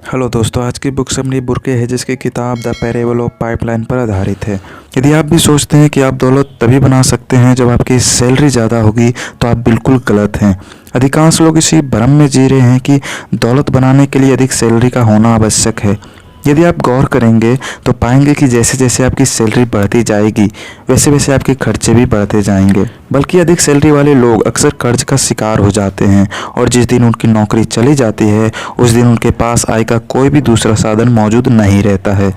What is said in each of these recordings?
Hello दोस्तों, आज की बुक समरी बुर्के हेजेस की किताब द पैरेबल ऑफ पाइपलाइन पर आधारित है। यदि आप भी सोचते हैं कि आप दौलत तभी बना सकते हैं जब आपकी सैलरी ज़्यादा होगी, तो आप बिल्कुल गलत हैं। अधिकांश लोग इसी भ्रम में जी रहे हैं कि दौलत बनाने के लिए अधिक सैलरी का होना आवश्यक है। यदि आप गौर करेंगे तो पाएंगे कि जैसे जैसे आपकी सैलरी बढ़ती जाएगी, वैसे वैसे आपके खर्चे भी बढ़ते जाएंगे। बल्कि अधिक सैलरी वाले लोग अक्सर कर्ज का शिकार हो जाते हैं और जिस दिन उनकी नौकरी चली जाती है, उस दिन उनके पास आय का कोई भी दूसरा साधन मौजूद नहीं रहता है।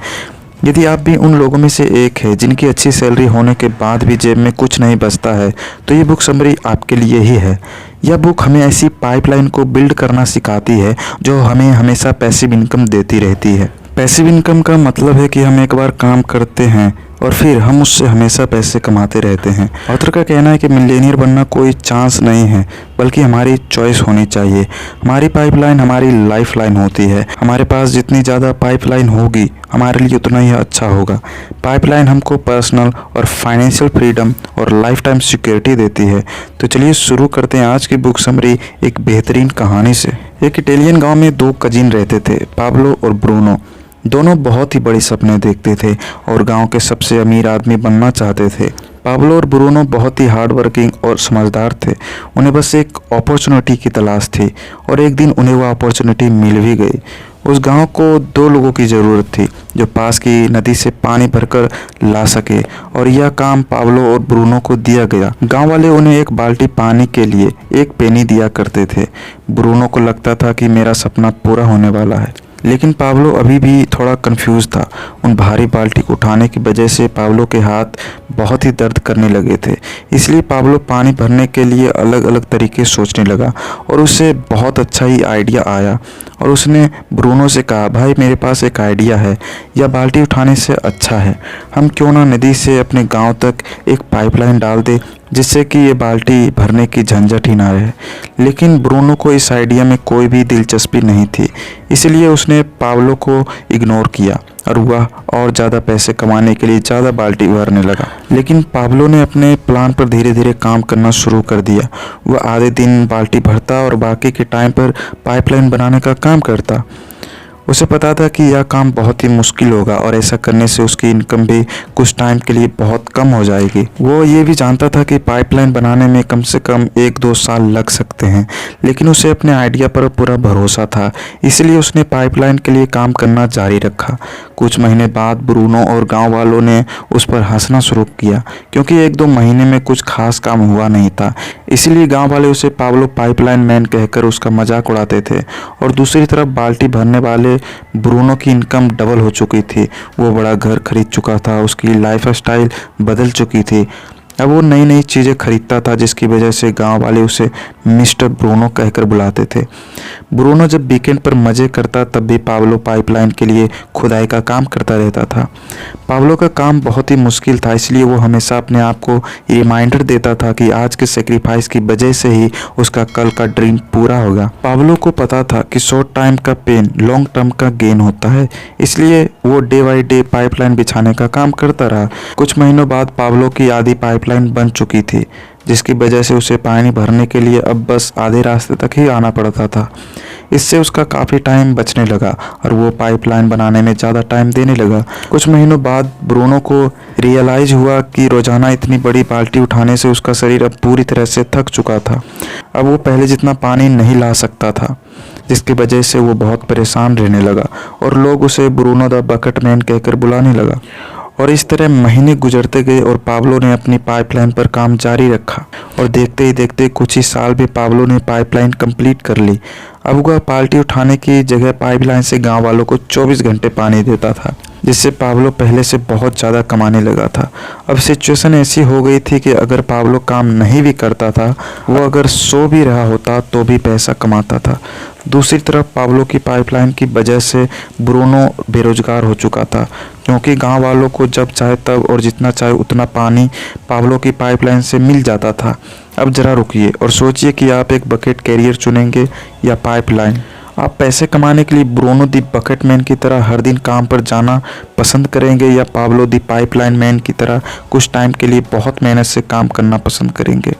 यदि आप भी उन लोगों में से एक है जिनकी अच्छी सैलरी होने के बाद भी जेब में कुछ नहीं बचता है, तो ये बुक समरी आपके लिए ही है। यह बुक हमें ऐसी पाइपलाइन को बिल्ड करना सिखाती है जो हमें हमेशा पैसिव इनकम देती रहती है। पैसिव इनकम का मतलब है कि हम एक बार काम करते हैं और फिर हम उससे हमेशा पैसे कमाते रहते हैं। ऑथर का कहना है कि मिलियनियर बनना कोई चांस नहीं है, बल्कि हमारी चॉइस होनी चाहिए। हमारी पाइपलाइन हमारी लाइफ लाइन होती है। हमारे पास जितनी ज़्यादा पाइपलाइन होगी, हमारे लिए उतना ही अच्छा होगा। पाइपलाइन हमको पर्सनल और फाइनेंशियल फ्रीडम और लाइफ टाइम सिक्योरिटी देती है। तो चलिए शुरू करते हैं आज की बुक समरी एक बेहतरीन कहानी से। एक इटालियन गाँव में दो कजिन रहते थे, पाब्लो और ब्रूनो। दोनों बहुत ही बड़े सपने देखते थे और गांव के सबसे अमीर आदमी बनना चाहते थे। पाब्लो और ब्रूनो बहुत ही हार्ड वर्किंग और समझदार थे। उन्हें बस एक अपॉर्चुनिटी की तलाश थी और एक दिन उन्हें वह अपॉर्चुनिटी मिल भी गई। उस गांव को दो लोगों की ज़रूरत थी जो पास की नदी से पानी भरकर ला सके, और यह काम पाब्लो और ब्रूनो को दिया गया। गांव वाले उन्हें एक बाल्टी पानी के लिए एक पेनी दिया करते थे। ब्रूनो को लगता था कि मेरा सपना पूरा होने वाला है, लेकिन पाब्लो अभी भी थोड़ा कंफ्यूज था। उन भारी बाल्टी को उठाने की वजह से पाब्लो के हाथ बहुत ही दर्द करने लगे थे। इसलिए पाब्लो पानी भरने के लिए अलग अलग तरीके सोचने लगा और उसे बहुत अच्छा ही आइडिया आया। और उसने ब्रूनो से कहा, भाई मेरे पास एक आइडिया है, यह बाल्टी उठाने से अच्छा है हम क्यों ना नदी से अपने गांव तक एक पाइपलाइन डाल दें, जिससे कि ये बाल्टी भरने की झंझट ही ना रहे। लेकिन ब्रूनो को इस आइडिया में कोई भी दिलचस्पी नहीं थी, इसलिए उसने पाब्लो को इग्नोर किया और वह और ज़्यादा पैसे कमाने के लिए ज़्यादा बाल्टी भरने लगा। लेकिन पाब्लो ने अपने प्लान पर धीरे धीरे काम करना शुरू कर दिया। वह आधे दिन बाल्टी भरता और बाकी के टाइम पर पाइपलाइन बनाने का काम करता। उसे पता था कि यह काम बहुत ही मुश्किल होगा और ऐसा करने से उसकी इनकम भी कुछ टाइम के लिए बहुत कम हो जाएगी। वो ये भी जानता था कि पाइपलाइन बनाने में कम से कम 1-2 साल लग सकते हैं, लेकिन उसे अपने आइडिया पर पूरा भरोसा था, इसलिए उसने पाइपलाइन के लिए काम करना जारी रखा। कुछ महीने बाद ब्रूनो और गाँव वालों ने उस पर हंसना शुरू किया, क्योंकि 1-2 महीने में कुछ खास काम हुआ नहीं था। इसीलिए गाँव वाले उसे पाब्लो पाइपलाइन मैन कहकर उसका मजाक उड़ाते थे। और दूसरी तरफ बाल्टी भरने वाले ब्रूनो की इनकम डबल हो चुकी थी। वो बड़ा घर खरीद चुका था, उसकी लाइफ स्टाइल बदल चुकी थी। अब वो नई नई चीज़ें खरीदता था, जिसकी वजह से गांव वाले उसे मिस्टर ब्रूनो कहकर बुलाते थे। ब्रूनो जब वीकेंड पर मज़े करता, तब भी पाब्लो पाइपलाइन के लिए खुदाई का काम करता रहता था। पाब्लो का काम बहुत ही मुश्किल था, इसलिए वो हमेशा अपने आप को रिमाइंडर देता था कि आज के सेक्रीफाइस की वजह से ही उसका कल का ड्रीम पूरा होगा। पाब्लो को पता था कि शॉर्ट टाइम का पेन लॉन्ग टर्म का गेन होता है, इसलिए वो डे बाई डे पाइपलाइन बिछाने का काम करता रहा। कुछ महीनों बाद पाब्लो की आधी पाइपलाइन बन चुकी थी, जिसकी वजह से उसे पानी भरने के लिए अब बस आधे रास्ते तक ही आना पड़ता था। इससे उसका काफ़ी टाइम बचने लगा और वो पाइपलाइन बनाने में ज़्यादा टाइम देने लगा। कुछ महीनों बाद ब्रूनो को रियलाइज़ हुआ कि रोज़ाना इतनी बड़ी बाल्टी उठाने से उसका शरीर अब पूरी तरह से थक चुका था। अब वो पहले जितना पानी नहीं ला सकता था, जिसकी वजह से वो बहुत परेशान रहने लगा और लोग उसे ब्रूनो द बकेट मैन कहकर बुलाने लगा। और इस तरह महीने गुजरते गए और पाब्लो ने अपनी पाइपलाइन पर काम जारी रखा और देखते ही देखते कुछ ही साल में पाब्लो ने पाइपलाइन कंप्लीट कर ली। अब वह बाल्टी उठाने की जगह पाइपलाइन से गांव वालों को 24 घंटे पानी देता था, जिससे पाब्लो पहले से बहुत ज़्यादा कमाने लगा था। अब सिचुएशन ऐसी हो गई थी कि अगर पाब्लो काम नहीं भी करता था, वो अगर सो भी रहा होता तो भी पैसा कमाता था। दूसरी तरफ पाब्लो की पाइपलाइन की वजह से ब्रूनो बेरोजगार हो चुका था, क्योंकि गांव वालों को जब चाहे तब और जितना चाहे उतना पानी पाब्लो की पाइपलाइन से मिल जाता था। अब जरा रुकिए और सोचिए कि आप एक बकेट कैरियर चुनेंगे या पाइपलाइन। आप पैसे कमाने के लिए ब्रूनो दी बकेट मैन की तरह हर दिन काम पर जाना पसंद करेंगे या पाब्लो दी पाइपलाइन मैन की तरह कुछ टाइम के लिए बहुत मेहनत से काम करना पसंद करेंगे।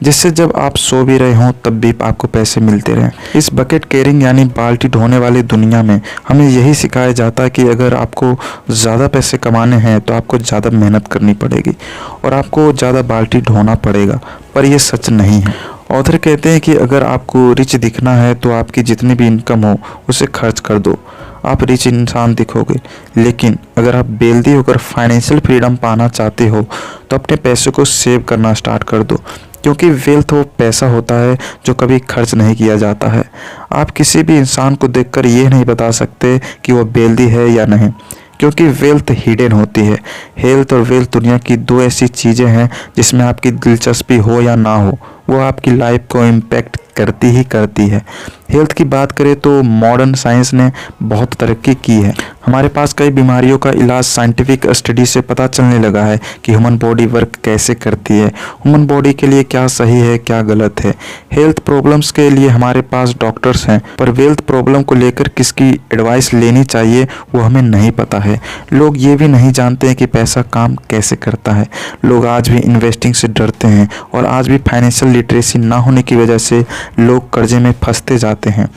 जिससे जब आप सो भी रहे हों तब भी आपको पैसे मिलते रहें। इस बकेट कैरिंग यानी बाल्टी ढोने वाली दुनिया में हमें यही सिखाया जाता है कि अगर आपको ज़्यादा पैसे कमाने हैं तो आपको ज़्यादा मेहनत करनी पड़ेगी और आपको ज़्यादा बाल्टी ढोना पड़ेगा, पर यह सच नहीं है। ऑथर कहते हैं कि अगर आपको रिच दिखना है तो आपकी जितनी भी इनकम हो उसे खर्च कर दो, आप रिच इंसान दिखोगे। लेकिन अगर आप वेल्दी होकर फाइनेंशियल फ्रीडम पाना चाहते हो तो अपने पैसे को सेव करना स्टार्ट कर दो, क्योंकि वेल्थ वो पैसा होता है जो कभी खर्च नहीं किया जाता है। आप किसी भी इंसान को देखकर ये नहीं बता सकते कि वो वेल्दी है या नहीं, क्योंकि वेल्थ हिडन होती है। हेल्थ और वेल्थ दुनिया की दो ऐसी चीज़ें हैं जिसमें आपकी दिलचस्पी हो या ना हो वो आपकी लाइफ को इम्पैक्ट करती ही करती है। हेल्थ की बात करें तो मॉडर्न साइंस ने बहुत तरक्की की है। हमारे पास कई बीमारियों का इलाज साइंटिफिक स्टडी से पता चलने लगा है कि ह्यूमन बॉडी वर्क कैसे करती है, ह्यूमन बॉडी के लिए क्या सही है क्या गलत है। हेल्थ प्रॉब्लम्स के लिए हमारे पास डॉक्टर्स हैं, पर वेल्थ प्रॉब्लम को लेकर किसकी एडवाइस लेनी चाहिए वो हमें नहीं पता है। लोग ये भी नहीं जानते हैं कि पैसा काम कैसे करता है। लोग आज भी इन्वेस्टिंग से डरते हैं और आज भी फाइनेंशियल लिटरेसी ना होने की वजह से लोग कर्जे में फंसते जाते हैं।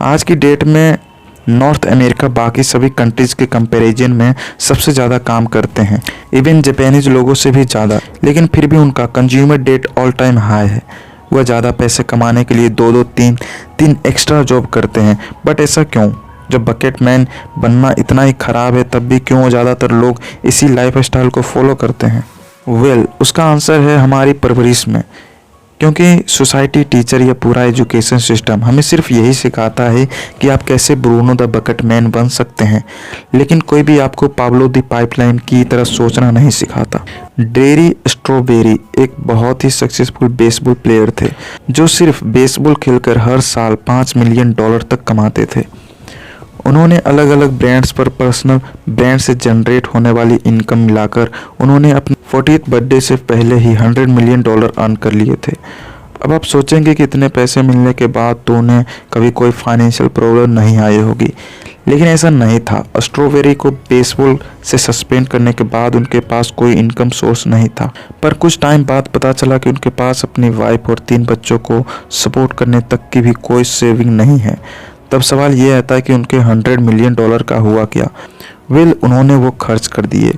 आज की डेट में नॉर्थ अमेरिका बाकी सभी कंट्रीज के कंपैरिजन में सबसे ज़्यादा काम करते हैं, इवन जापानीज लोगों से भी ज़्यादा, लेकिन फिर भी उनका consumer debt all time high है। वह ज़्यादा पैसे कमाने के लिए दो तीन एक्स्ट्रा जॉब करते हैं। बट ऐसा क्यों? जब बकेट मैन बनना इतना ही ख़राब है तब भी क्यों ज़्यादातर लोग इसी लाइफ स्टाइल को फॉलो करते हैं? उसका आंसर है हमारी परवरिश में, क्योंकि सोसाइटी, टीचर या पूरा एजुकेशन सिस्टम हमें सिर्फ यही सिखाता है कि आप कैसे ब्रूनो द बकेट मैन बन सकते हैं, लेकिन कोई भी आपको पाब्लो द पाइपलाइन की तरह सोचना नहीं सिखाता। डेरी स्ट्रॉबेरी एक बहुत ही सक्सेसफुल बेसबॉल प्लेयर थे जो सिर्फ बेसबॉल खेलकर हर साल $5 मिलियन तक कमाते थे। उन्होंने अलग अलग ब्रांड्स पर पर्सनल ब्रांड से जनरेट होने वाली इनकम मिलाकर उन्होंने अपने 40th बर्थडे से पहले ही $100 मिलियन अर्न कर लिए थे। अब आप सोचेंगे कि इतने पैसे मिलने के बाद तो उन्हें कभी कोई फाइनेंशियल प्रॉब्लम नहीं आई होगी, लेकिन ऐसा नहीं था। स्ट्रॉबेरी को बेसबॉल से सस्पेंड करने के बाद उनके पास कोई इनकम सोर्स नहीं था, पर कुछ टाइम बाद पता चला कि उनके पास अपनी वाइफ और 3 बच्चों को सपोर्ट करने तक की भी कोई सेविंग नहीं है। तब सवाल ये आता है कि उनके $100 मिलियन का हुआ क्या? उन्होंने वो खर्च कर दिए।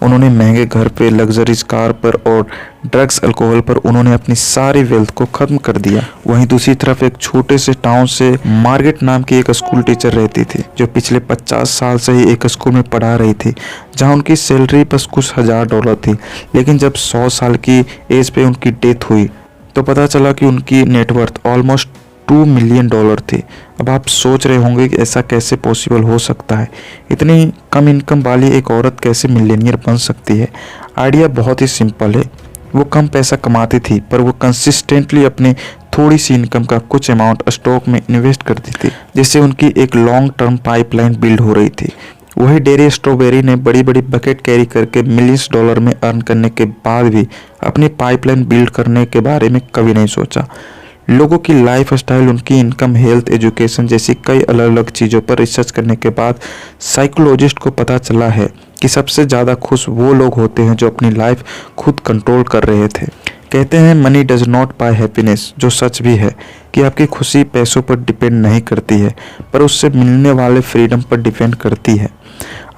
उन्होंने महंगे घर पे, लग्जरीज कार पर और ड्रग्स अल्कोहल पर उन्होंने अपनी सारी वेल्थ को ख़त्म कर दिया। वहीं दूसरी तरफ एक छोटे से टाउन से मार्गरेट नाम की एक स्कूल टीचर रहती थी जो पिछले 50 साल से ही एक स्कूल में पढ़ा रही थी, जहां उनकी सैलरी बस कुछ $1000 थी। लेकिन जब 100 साल की एज पे उनकी डेथ हुई तो पता चला कि उनकी नेटवर्थ ऑलमोस्ट $2 मिलियन थे। अब आप सोच रहे होंगे कि ऐसा कैसे पॉसिबल हो सकता है, इतनी कम इनकम वाली एक औरत कैसे मिलियनियर बन सकती है? आइडिया बहुत ही सिंपल है। वो कम पैसा कमाती थी पर वो कंसिस्टेंटली अपनी थोड़ी सी इनकम का कुछ अमाउंट स्टॉक में इन्वेस्ट करती थी, जिससे उनकी एक लॉन्ग टर्म पाइपलाइन बिल्ड हो रही थी। वही डेरी स्ट्रॉबेरी ने बड़ी बड़ी बकेट कैरी करके मिलियंस डॉलर में अर्न करने के बाद भी अपनी पाइपलाइन बिल्ड करने के बारे में कभी नहीं सोचा। लोगों की लाइफ स्टाइल, उनकी इनकम, हेल्थ, एजुकेशन जैसी कई अलग अलग चीज़ों पर रिसर्च करने के बाद साइकोलॉजिस्ट को पता चला है कि सबसे ज़्यादा खुश वो लोग होते हैं जो अपनी लाइफ खुद कंट्रोल कर रहे थे। कहते हैं money does not buy happiness, जो सच भी है कि आपकी खुशी पैसों पर डिपेंड नहीं करती है पर उससे मिलने वाले फ्रीडम पर डिपेंड करती है।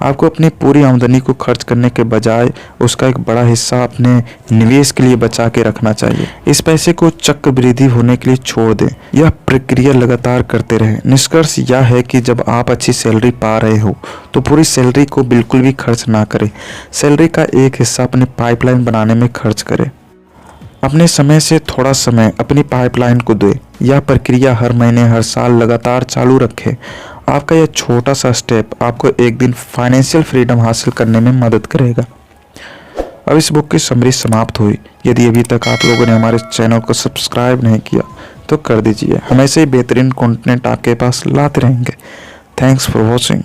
आपको अपनी पूरी आमदनी को खर्च करने के बजाय उसका एक बड़ा हिस्सा अपने निवेश के लिए बचा के रखना चाहिए। इस पैसे को चक्रवृद्धि होने के लिए छोड़ दें। यह प्रक्रिया लगातार करते रहें। निष्कर्ष यह है कि जब आप अच्छी सैलरी पा रहे हो तो पूरी सैलरी को बिल्कुल भी खर्च ना करें। सैलरी का एक हिस्सा अपनी पाइपलाइन बनाने में खर्च करें। अपने समय से थोड़ा समय अपनी पाइपलाइन को दें। यह प्रक्रिया हर महीने, हर साल लगातार चालू रखें। आपका यह छोटा सा स्टेप आपको एक दिन फाइनेंशियल फ्रीडम हासिल करने में मदद करेगा। अब इस बुक की समरी समाप्त हुई। यदि अभी तक आप लोगों ने हमारे चैनल को सब्सक्राइब नहीं किया तो कर दीजिए। हम ऐसे ही बेहतरीन कंटेंट आपके पास लाते रहेंगे। Thanks for watching.